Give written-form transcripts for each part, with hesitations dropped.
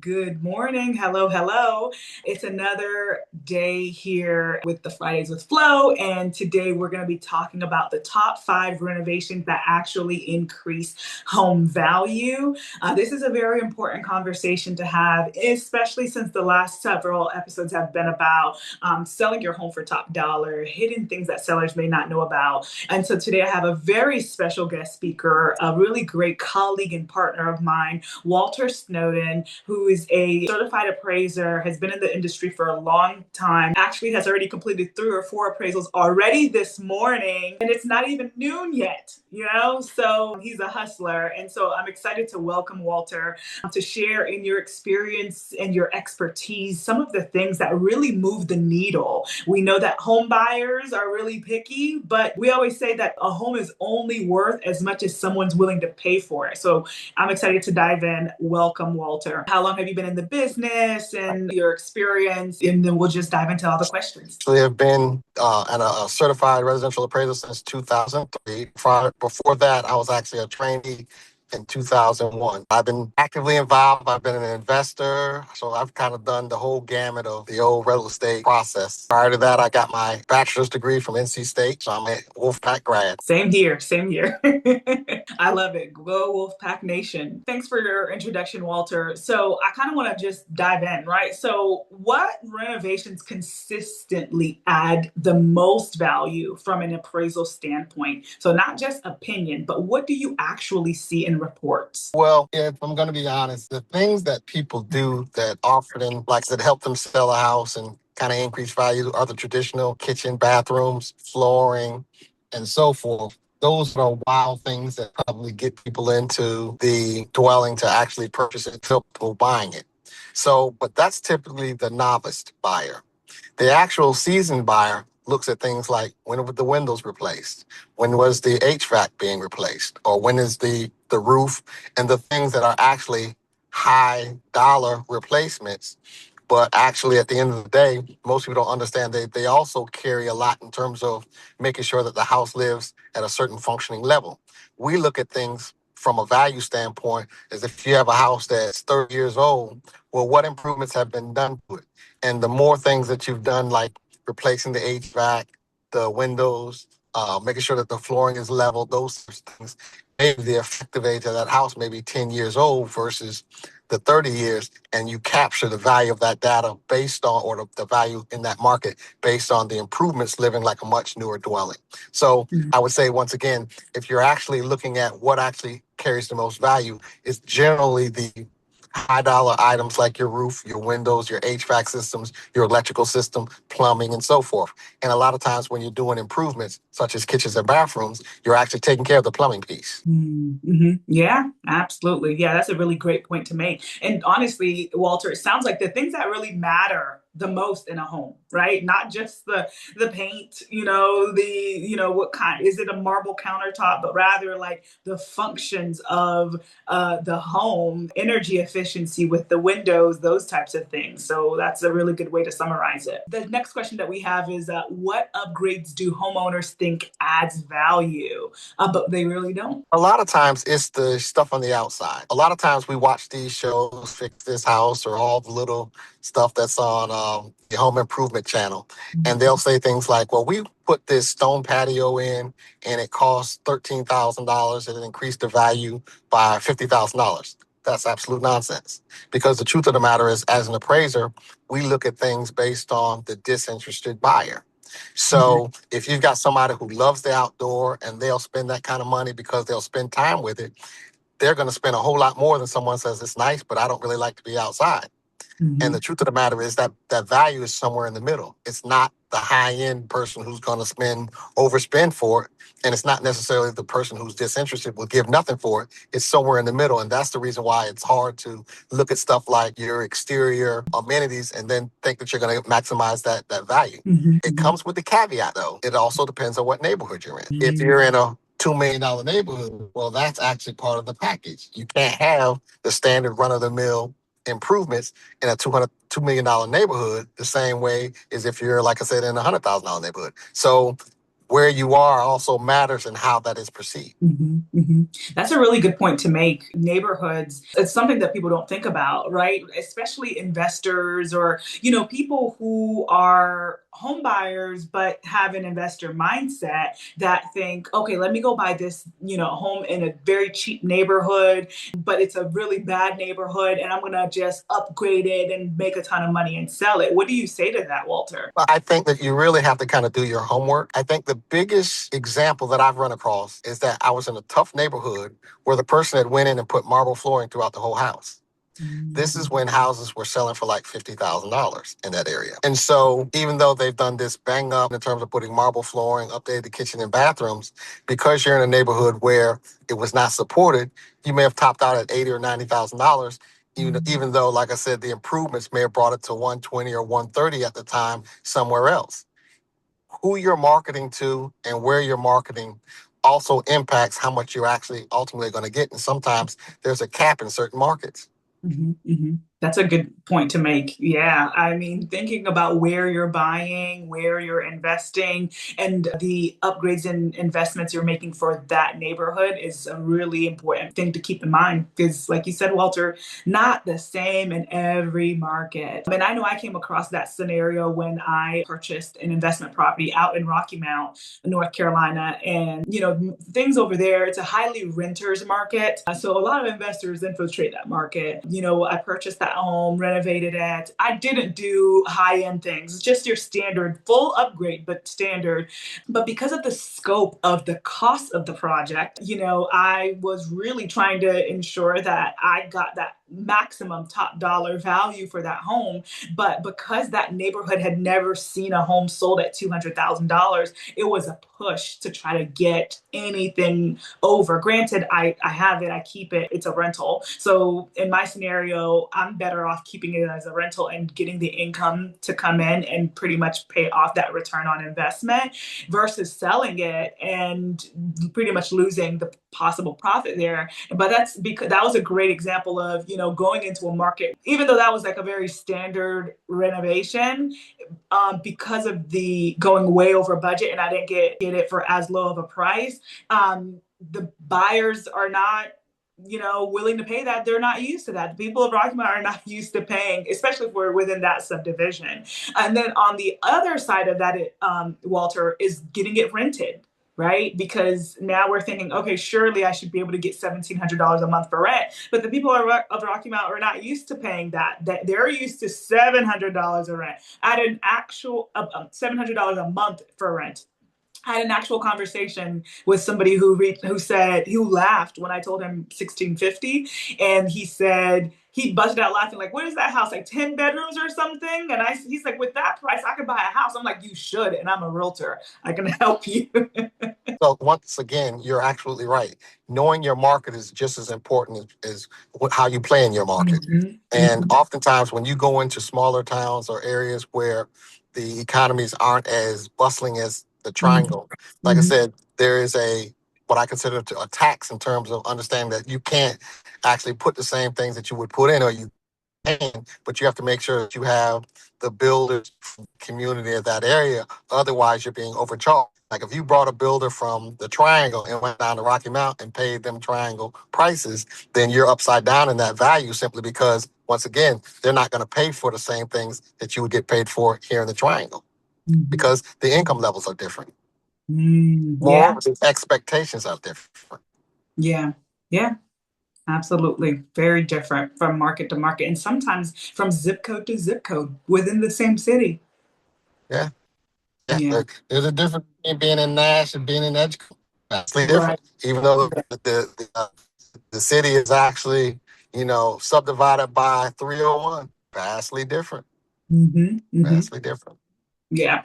Good morning. Hello, hello. It's another day here with the Fridays with Flo, and today we're going to be talking about the top 5 renovations that actually increase home value. This is a very important conversation to have, especially since the last several episodes have been about selling your home for top dollar, hidden things that sellers may not know about. And so today I have a very special guest speaker, a really great colleague and partner of mine, Walter Snowden, who is a certified appraiser, has been in the industry for a long time, actually has already completed 3 or 4 appraisals already this morning, and it's not even noon yet, So he's a hustler. And so I'm excited to welcome Walter to share in your experience and your expertise some of the things that really move the needle. We know that home buyers are really picky, but we always say that a home is only worth as much as someone's willing to pay for it. So I'm excited to dive in. Welcome, Walter. How long have you been in the business and your experience? And then we'll just dive into all the questions. I have been a certified residential appraiser since 2003. Before that, I was actually a trainee in 2001. I've been actively involved. I've been an investor. So I've kind of done the whole gamut of the old real estate process. Prior to that, I got my bachelor's degree from NC State. So I'm a Wolfpack grad. Same here, same here. I love it. Go Wolfpack Nation. Thanks for your introduction, Walter. So I kind of want to just dive in, right? So what renovations consistently add the most value from an appraisal standpoint? So not just opinion, but what do you actually see in reports? Well, if I'm going to be honest, the things that people do that often, like that help them sell a house and kind of increase value are the traditional kitchen, bathrooms, flooring, and so forth. Those are wild things that probably get people into the dwelling to actually purchase it, people buying it. So, but that's typically the novice buyer. The actual seasoned buyer looks at things like when were the windows replaced? When was the HVAC being replaced? Or when is the roof, and the things that are actually high dollar replacements. But actually, at the end of the day, most people don't understand they also carry a lot in terms of making sure that the house lives at a certain functioning level. We look at things from a value standpoint as if you have a house that's 30 years old, well, what improvements have been done to it? And the more things that you've done, like replacing the HVAC, the windows, making sure that the flooring is level, those things, maybe the effective age of that house may be 10 years old versus the 30 years, and you capture the value of that data based on, or the value in that market based on the improvements living like a much newer dwelling. So I would say, once again, if you're actually looking at what actually carries the most value, it's generally the high dollar items like your roof, your windows, your HVAC systems, your electrical system, plumbing, and so forth. And a lot of times when you're doing improvements, such as kitchens and bathrooms, you're actually taking care of the plumbing piece. Mm-hmm. Yeah, absolutely. Yeah, that's a really great point to make. And honestly, Walter, it sounds like the things that really matter the most in a home, right? Not just the paint, what kind, is it a marble countertop, but rather like the functions of the home, energy efficiency with the windows, those types of things. So that's a really good way to summarize it. The next question that we have is what upgrades do homeowners think adds value, but they really don't? A lot of times it's the stuff on the outside. A lot of times we watch these shows, Fix This House, or all the little stuff that's on the home improvement channel. And they'll say things like, well, we put this stone patio in and it costs $13,000 and it increased the value by $50,000. That's absolute nonsense. Because the truth of the matter is, as an appraiser, we look at things based on the disinterested buyer. So if you've got somebody who loves the outdoor and they'll spend that kind of money because they'll spend time with it, they're going to spend a whole lot more than someone says it's nice, but I don't really like to be outside. And the truth of the matter is that that value is somewhere in the middle. It's not the high-end person who's going to overspend for it. And it's not necessarily the person who's disinterested will give nothing for it. It's somewhere in the middle. And that's the reason why it's hard to look at stuff like your exterior amenities and then think that you're going to maximize that value. It comes with the caveat, though. It also depends on what neighborhood you're in. If you're in a $2 million neighborhood, well, that's actually part of the package. You can't have the standard run-of-the-mill improvements in a $2 million neighborhood the same way as if you're, like I said, in a $100,000 neighborhood. So where you are also matters in how that is perceived. That's a really good point to make. Neighborhoods, it's something that people don't think about, right? Especially investors or, people who are home buyers but have an investor mindset that think, okay, let me go buy this, home in a very cheap neighborhood, but it's a really bad neighborhood and I'm going to just upgrade it and make a ton of money and sell it. What do you say to that, Walter? I think that you really have to kind of do your homework. I think the biggest example that I've run across is that I was in a tough neighborhood where the person had went in and put marble flooring throughout the whole house. This is when houses were selling for like $50,000 in that area. And so even though they've done this bang up in terms of putting marble flooring, updated the kitchen and bathrooms, because you're in a neighborhood where it was not supported, you may have topped out at $80,000 or $90,000. Even though, like I said, the improvements may have brought it to 120 or 130 at the time somewhere else. Who you're marketing to and where you're marketing also impacts how much you're actually ultimately going to get. And sometimes there's a cap in certain markets. That's a good point to make. Yeah. I mean, thinking about where you're buying, where you're investing, and the upgrades and investments you're making for that neighborhood is a really important thing to keep in mind. Because, like you said, Walter, not the same in every market. I mean, I know I came across that scenario when I purchased an investment property out in Rocky Mount, North Carolina. And, things over there, it's a highly renters market. So a lot of investors infiltrate that market. I purchased that home, renovated it. I didn't do high end things, just your standard full upgrade, but standard. But because of the scope of the cost of the project, I was really trying to ensure that I got that maximum top dollar value for that home. But because that neighborhood had never seen a home sold at $200,000, it was a push to try to get anything over. Granted, I have it, I keep it, it's a rental. So in my scenario, I'm better off keeping it as a rental and getting the income to come in and pretty much pay off that return on investment versus selling it and pretty much losing the possible profit there. But that's because that was a great example of, going into a market, even though that was like a very standard renovation, because of the going way over budget and I didn't get it for as low of a price. The buyers are not willing to pay that. They're not used to that. The people of Rocky Mount are not used to paying, especially if we're within that subdivision. And then on the other side of that, Walter, is getting it rented, right? Because now we're thinking, okay, surely I should be able to get $1,700 a month for rent. But the people of Rocky Mount are not used to paying that. They're used to $700 a rent at an actual $700 a month for rent. I had an actual conversation with somebody who laughed when I told him 1650, and he said he busted out laughing like, "What is that house, like 10 bedrooms or something?" And he's like, "With that price, I could buy a house." I'm like, "You should," and I'm a realtor. I can help you. So once again, you're absolutely right. Knowing your market is just as important as how you play in your market. And oftentimes when you go into smaller towns or areas where the economies aren't as bustling as the triangle, like I said, there is what I consider a tax in terms of understanding that you can't actually put the same things that you would put in, or you can, but you have to make sure that you have the builders community of that area. Otherwise, you're being overcharged. Like if you brought a builder from the Triangle and went down to Rocky Mount and paid them Triangle prices, then you're upside down in that value simply because, once again, they're not going to pay for the same things that you would get paid for here in the Triangle because the income levels are different. Yeah. Moreover, the expectations are different. Yeah. Yeah. Absolutely. Very different from market to market and sometimes from zip code to zip code within the same city. Yeah. Yeah. Yeah. There's a difference between being in Nash and being in Edgecombe. Vastly Right. different. Even though the city is actually, subdivided by 301. Vastly different. Mm-hmm. Mm-hmm. Vastly different. Yeah.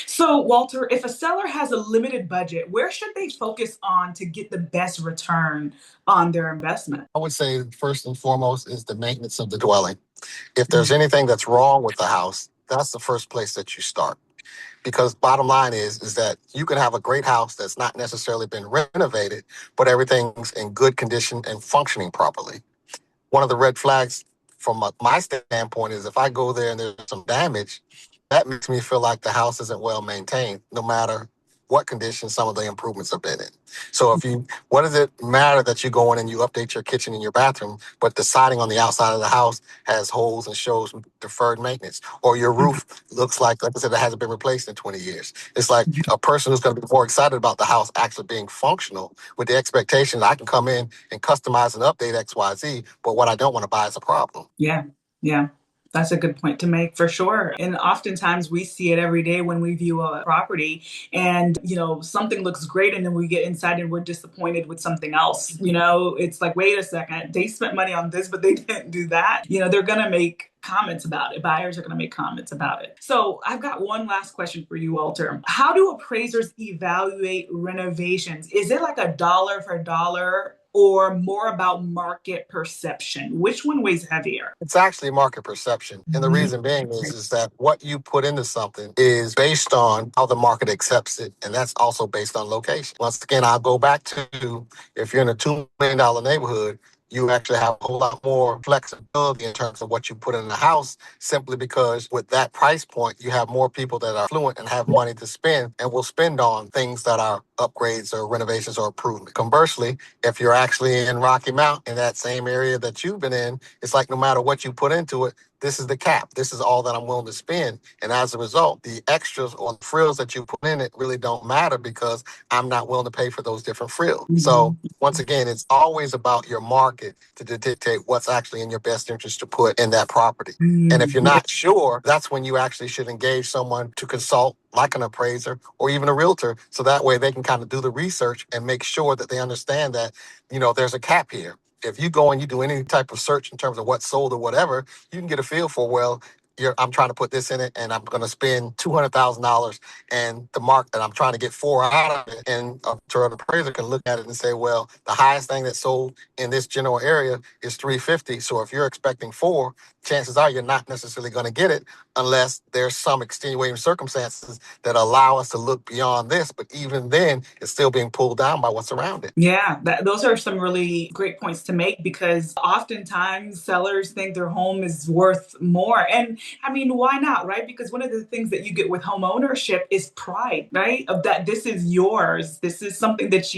So, Walter, if a seller has a limited budget, where should they focus on to get the best return on their investment? I would say first and foremost is the maintenance of the dwelling. If there's anything that's wrong with the house, that's the first place that you start. Because bottom line is that you can have a great house that's not necessarily been renovated, but everything's in good condition and functioning properly. One of the red flags from my standpoint is if I go there and there's some damage, that makes me feel like the house isn't well maintained, no matter what condition some of the improvements have been in. So what does it matter that you go in and you update your kitchen and your bathroom, but the siding on the outside of the house has holes and shows deferred maintenance, or your roof looks like I said, it hasn't been replaced in 20 years. It's like a person who's going to be more excited about the house actually being functional with the expectation that I can come in and customize and update XYZ, but what I don't want to buy is a problem. Yeah, yeah. That's a good point to make for sure. And oftentimes we see it every day when we view a property and, something looks great and then we get inside and we're disappointed with something else. It's like, wait a second, they spent money on this, but they didn't do that. They're going to make comments about it. Buyers are going to make comments about it. So I've got one last question for you, Walter. How do appraisers evaluate renovations? Is it like a dollar for dollar or more about market perception? Which one weighs heavier? It's actually market perception. And the reason being is that what you put into something is based on how the market accepts it. And that's also based on location. Once again, I'll go back to if you're in a $2 million neighborhood, you actually have a whole lot more flexibility in terms of what you put in the house, simply because with that price point, you have more people that are affluent and have money to spend and will spend on things that are upgrades or renovations or improvement. Conversely, if you're actually in Rocky Mount in that same area that you've been in, it's like no matter what you put into it, this is the cap. This is all that I'm willing to spend. And as a result, the extras or the frills that you put in it really don't matter because I'm not willing to pay for those different frills. So once again, it's always about your market to dictate what's actually in your best interest to put in that property. And if you're not sure, that's when you actually should engage someone to consult, like an appraiser or even a realtor. So that way they can kind of do the research and make sure that they understand that, there's a cap here. If you go and you do any type of search in terms of what's sold or whatever, you can get a feel for, well, I'm trying to put this in it and I'm going to spend $200,000 and the mark that I'm trying to get four out of it. And an appraiser can look at it and say, well, the highest thing that's sold in this general area is 350. So if you're expecting four, chances are you're not necessarily going to get it unless there's some extenuating circumstances that allow us to look beyond this. But even then, it's still being pulled down by what's around it. Yeah, those are some really great points to make because oftentimes sellers think their home is worth more. And I mean, why not, right? Because one of the things that you get with home ownership is pride, right? Of that this is yours. This is something that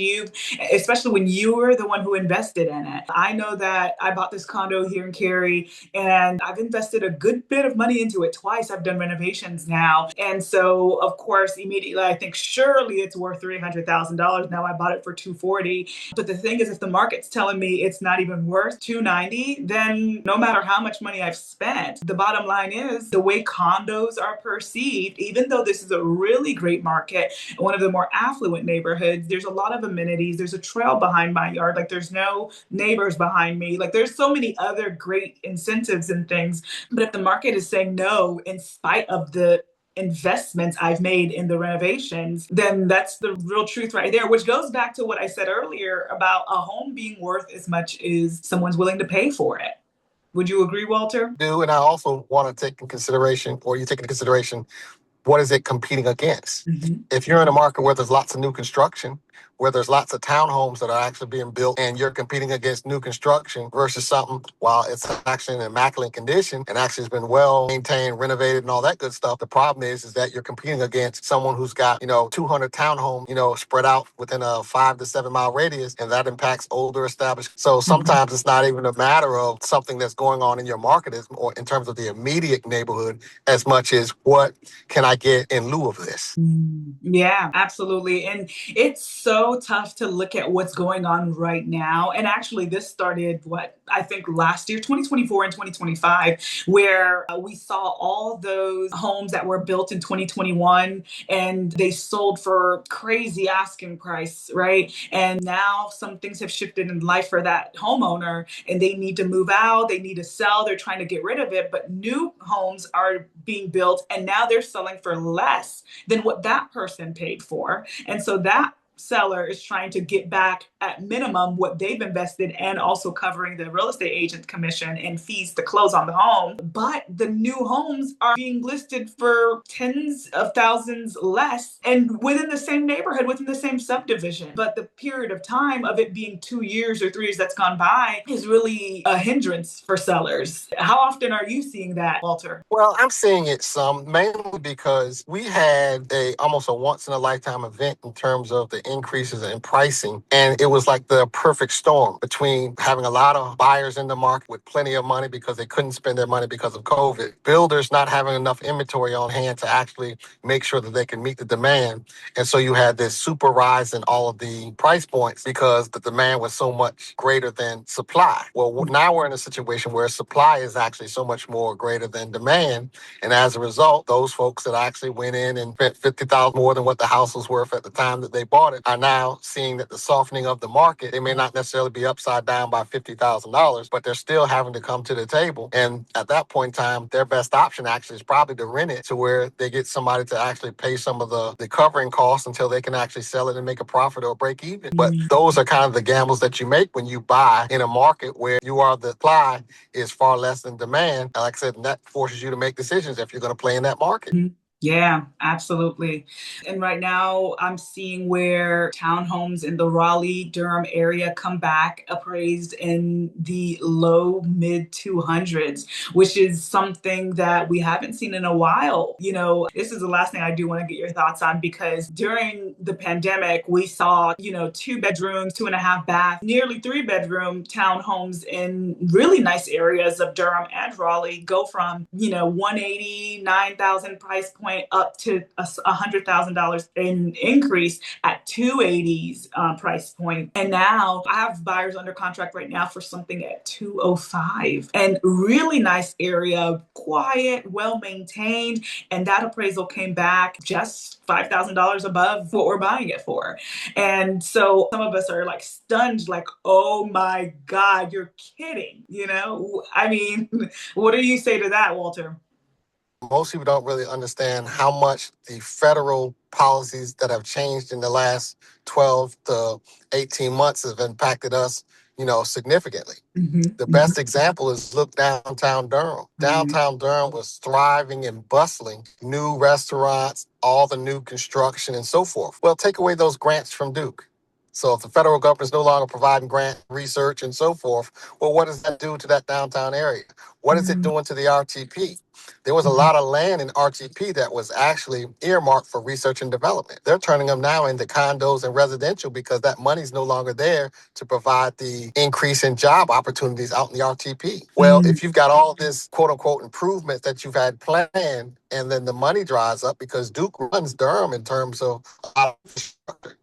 especially when you were the one who invested in it. I know that I bought this condo here in Cary and I've invested a good bit of money into it twice. I've done renovations now. And so, of course, immediately I think surely it's worth $300,000. Now I bought it for $240,000. But the thing is, if the market's telling me it's not even worth $290,000, then no matter how much money I've spent, the bottom line is the way condos are perceived, even though this is a really great market, one of the more affluent neighborhoods, there's a lot of amenities. There's a trail behind my yard. Like there's no neighbors behind me. Like there's so many other great incentives and things. But if the market is saying no, in spite of the investments I've made in the renovations, then that's the real truth right there, which goes back to what I said earlier about a home being worth as much as someone's willing to pay for it. Would you agree, Walter? Do and I also want to take in consideration, or you take into consideration, what is it competing against? If you're in a market where there's lots of new construction, where there's lots of townhomes that are actually being built, and you're competing against new construction versus something while it's actually in immaculate condition and actually has been well maintained, renovated, and all that good stuff. The problem is that you're competing against someone who's got 200 townhomes spread out within a 5 to 7 mile radius, and that impacts older established. So sometimes it's not even a matter of something that's going on in your market or in terms of the immediate neighborhood as much as what can I get in lieu of this. Yeah, absolutely. And it's so tough to look at what's going on right now. And actually, this started, I think last year, 2024 and 2025, where we saw all those homes that were built in 2021 and they sold for crazy asking price, right? And now some things have shifted in life for that homeowner and they need to move out, they need to sell, they're trying to get rid of it. But new homes are being built and now they're selling for less than what that person paid for. And so that seller is trying to get back at minimum what they've invested and also covering the real estate agent commission and fees to close on the home. But the new homes are being listed for tens of thousands less and within the same neighborhood, within the same subdivision. But the period of time of it being 2 years or 3 years that's gone by is really a hindrance for sellers. How often are you seeing that, Walter? Well, I'm seeing it some, mainly because we had almost a once in a lifetime event in terms of the increases in pricing. And it was like the perfect storm between having a lot of buyers in the market with plenty of money because they couldn't spend their money because of COVID, builders not having enough inventory on hand to actually make sure that they can meet the demand. And so you had this super rise in all of the price points because the demand was so much greater than supply. Well, now we're in a situation where supply is actually so much more greater than demand. And as a result, those folks that actually went in and spent $50,000 more than what the house was worth at the time that they bought it are now seeing that the softening of the market, they may not necessarily be upside down by $50,000, but they're still having to come to the table. And at that point in time, their best option actually is probably to rent it to where they get somebody to actually pay some of the covering costs until they can actually sell it and make a profit or break even. But those are kind of the gambles that you make when you buy in a market where you are the supply is far less than demand. And like I said, that forces you to make decisions if you're going to play in that market. Yeah, absolutely. And right now, I'm seeing where townhomes in the Raleigh, Durham area come back appraised in the low mid 200s, which is something that we haven't seen in a while. You know, this is the last thing I do want to get your thoughts on because during the pandemic, we saw, 2 bedrooms, 2.5 bath, nearly 3 bedroom townhomes in really nice areas of Durham and Raleigh go from, 189,000 price point up to $100,000 in increase at 280s price point. And now I have buyers under contract right now for something at 205 and really nice area, quiet, well maintained. And that appraisal came back just $5,000 above what we're buying it for. And so some of us are like stunned, like, oh my God, you're kidding. I mean, what do you say to that, Walter? Most people don't really understand how much the federal policies that have changed in the last 12 to 18 months have impacted us, significantly. The best example is look downtown Durham. Downtown Durham was thriving and bustling, new restaurants, all the new construction and so forth. Well, take away those grants from Duke. So if the federal government is no longer providing grant research and so forth, well, what does that do to that downtown area? What is it doing to the RTP? There was a lot of land in RTP that was actually earmarked for research and development. They're turning them now into condos and residential because that money's no longer there to provide the increase in job opportunities out in the RTP. Well, if you've got all this quote unquote improvement that you've had planned and then the money dries up because Duke runs Durham in terms of a lot of infrastructure.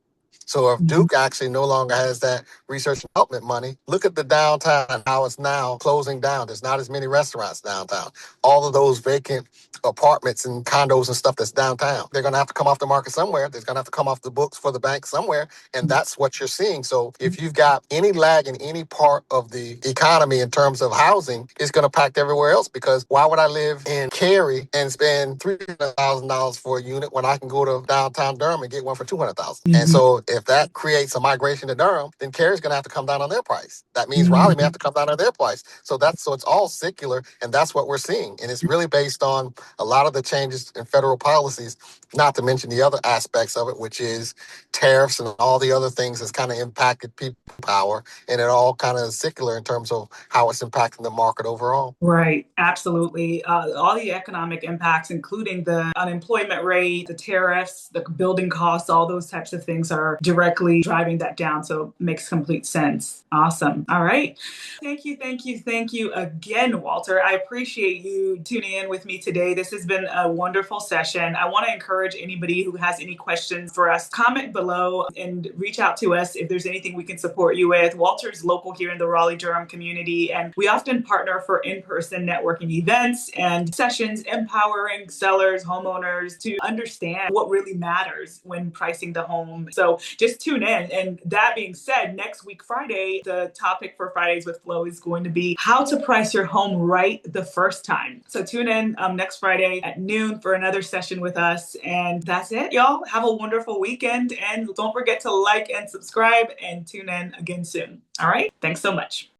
So if Duke actually no longer has that research and development money, look at the downtown, how it's now closing down. There's not as many restaurants downtown. All of those vacant apartments and condos and stuff that's downtown, they're going to have to come off the market somewhere. They're going to have to come off the books for the bank somewhere. And that's what you're seeing. So if you've got any lag in any part of the economy in terms of housing, it's going to impact everywhere else because why would I live in Cary and spend $300,000 for a unit when I can go to downtown Durham and get one for $200,000? And so if that creates a migration to Durham, then Cary's going to have to come down on their price. That means Raleigh may have to come down on their price. So it's all secular, and that's what we're seeing. And it's really based on a lot of the changes in federal policies, not to mention the other aspects of it, which is tariffs and all the other things that's kind of impacted people power, and it all kind of secular in terms of how it's impacting the market overall. Right, absolutely. All the economic impacts, including the unemployment rate, the tariffs, the building costs, all those types of things are directly driving that down. So it makes complete sense. Awesome. All right. Thank you again, Walter. I appreciate you tuning in with me today. This has been a wonderful session. I want to encourage anybody who has any questions for us, comment below and reach out to us if there's anything we can support you with. Walter's local here in the Raleigh-Durham community, and we often partner for in-person networking events and sessions, empowering sellers, homeowners to understand what really matters when pricing the home. So just tune in. And that being said, next week, Friday, the topic for Fridays with Flo is going to be how to price your home right the first time. So tune in next Friday. Friday at noon for another session with us. And that's it, y'all. Have a wonderful weekend. And don't forget to like and subscribe and tune in again soon. All right. Thanks so much.